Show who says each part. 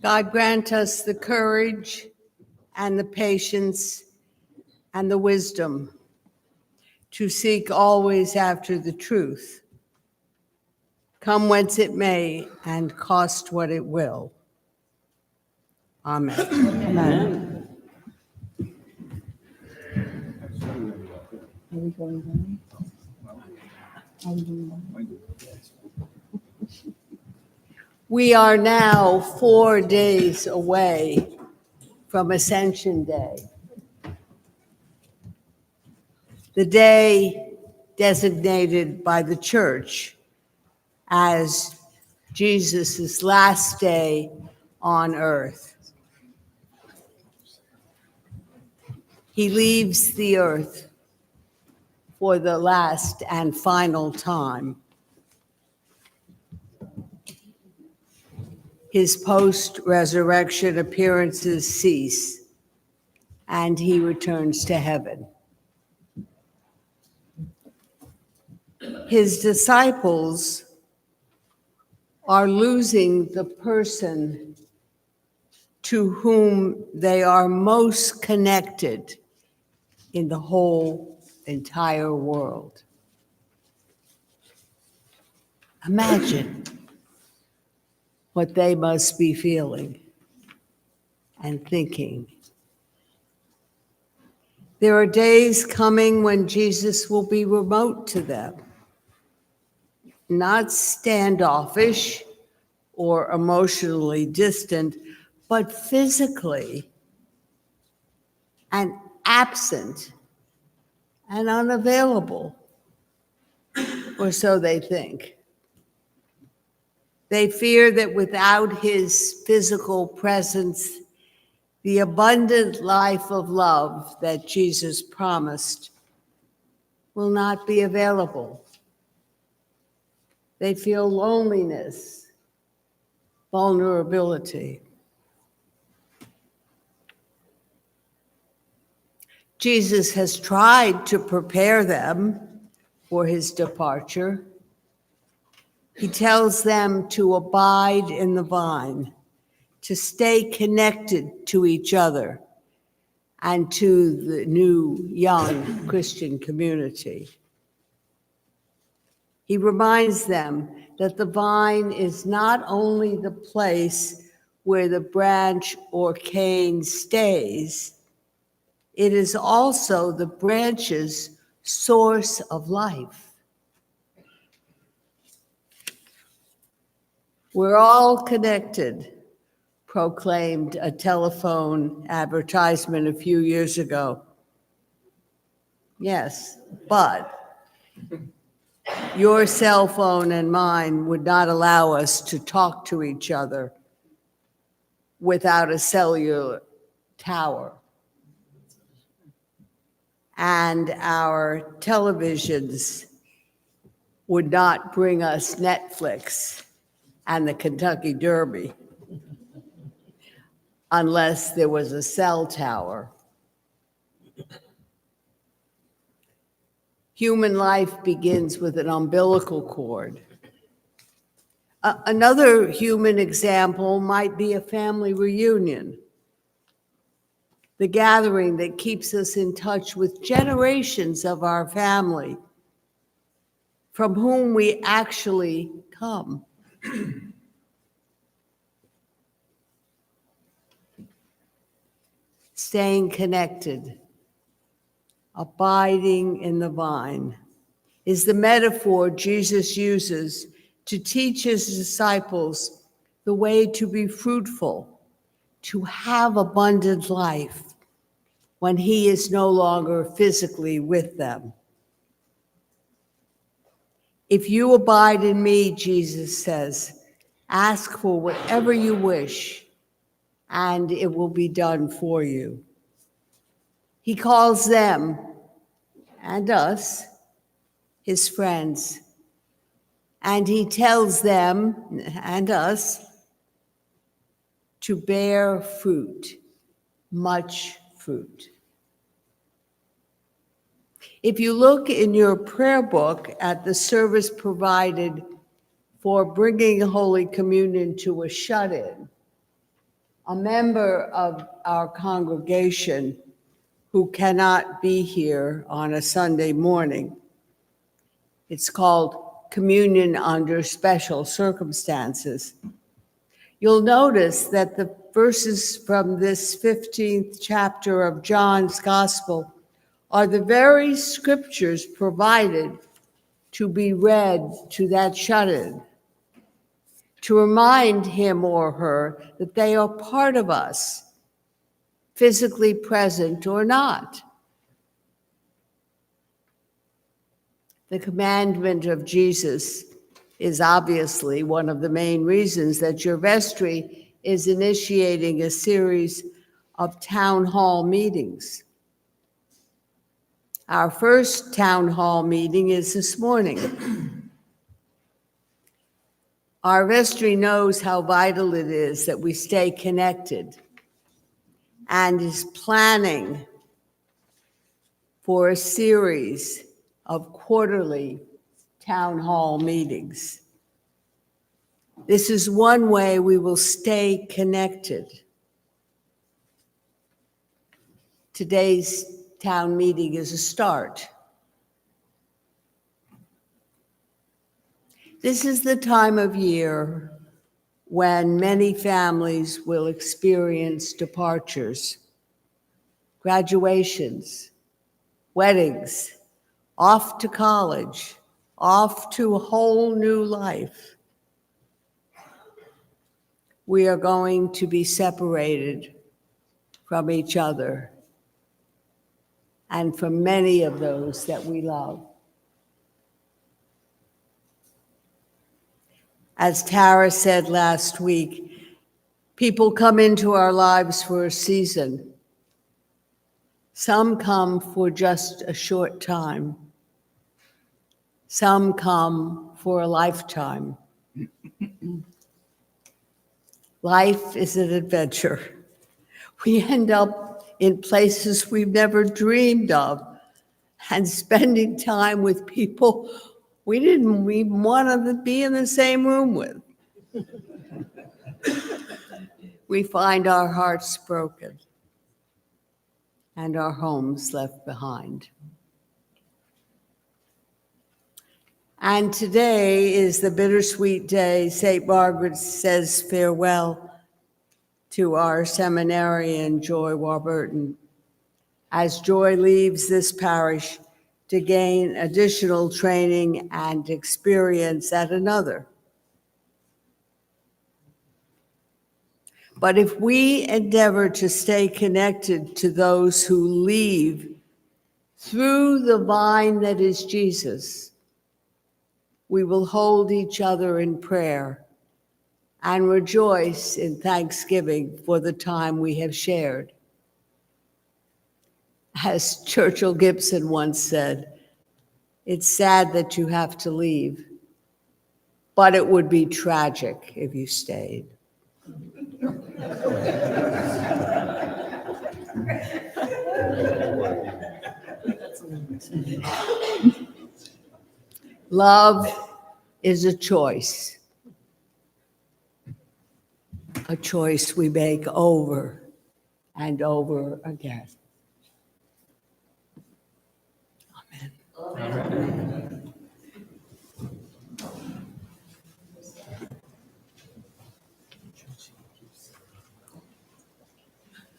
Speaker 1: God grant us the courage and the patience and the wisdom to seek always after the truth, come whence it may and cost what it will. Amen.
Speaker 2: Amen. Are we going down? Are we going down?
Speaker 1: We are now 4 days away from Ascension Day, the day designated by the Church as Jesus' last day on earth. He leaves the earth for the last and final time. His post-resurrection appearances cease, and he returns to heaven. His disciples are losing the person to whom they are most connected in the whole entire world. Imagine what they must be feeling and thinking. There are days coming when Jesus will be remote to them, not standoffish or emotionally distant, but physically and absent and unavailable, or so they think. They fear that without his physical presence, the abundant life of love that Jesus promised will not be available. They feel loneliness, vulnerability. Jesus has tried to prepare them for his departure. He tells them to abide in the vine, to stay connected to each other and to the new young Christian community. He reminds them that the vine is not only the place where the branch or cane stays, it is also the branch's source of life. We're all connected, proclaimed a telephone advertisement a few years ago. Yes, but your cell phone and mine would not allow us to talk to each other without a cellular tower. And our televisions would not bring us Netflix and the Kentucky Derby unless there was a cell tower. Human life begins with an umbilical cord. Another human example might be a family reunion, the gathering that keeps us in touch with generations of our family from whom we actually come. Staying connected, abiding in the vine, is the metaphor Jesus uses to teach his disciples the way to be fruitful, to have abundant life when he is no longer physically with them. If you abide in me, Jesus says, ask for whatever you wish, and it will be done for you. He calls them and us his friends, and he tells them and us to bear fruit, much fruit. If you look in your prayer book at the service provided for bringing Holy Communion to a shut-in, a member of our congregation who cannot be here on a Sunday morning. It's called Communion Under Special Circumstances. You'll notice that the verses from this 15th chapter of John's Gospel are the very scriptures provided to be read to that shut-in, to remind him or her that they are part of us, physically present or not. The commandment of Jesus is obviously one of the main reasons that your vestry is initiating a series of town hall meetings. Our first town hall meeting is this morning. Our vestry knows how vital it is that we stay connected and is planning for a series of quarterly town hall meetings. This is one way we will stay connected. Today's town meeting is a start. This is the time of year when many families will experience departures, graduations, weddings, off to college, off to a whole new life. We are going to be separated from each other and from many of those that we love. As Tara said last week, people come into our lives for a season. Some come for just a short time. Some come for a lifetime. Life is an adventure. We end up in places we've never dreamed of and spending time with people we didn't even want to be in the same room with. We find our hearts broken and our homes left behind. And today is the bittersweet day St. Margaret says farewell to our seminarian, Joy Warburton, as Joy leaves this parish to gain additional training and experience at another. But if we endeavor to stay connected to those who leave through the vine that is Jesus, we will hold each other in prayer and rejoice in thanksgiving for the time we have shared. As Churchill Gibson once said, it's sad that you have to leave, but it would be tragic if you stayed. Love is a choice we make over and over again. Amen.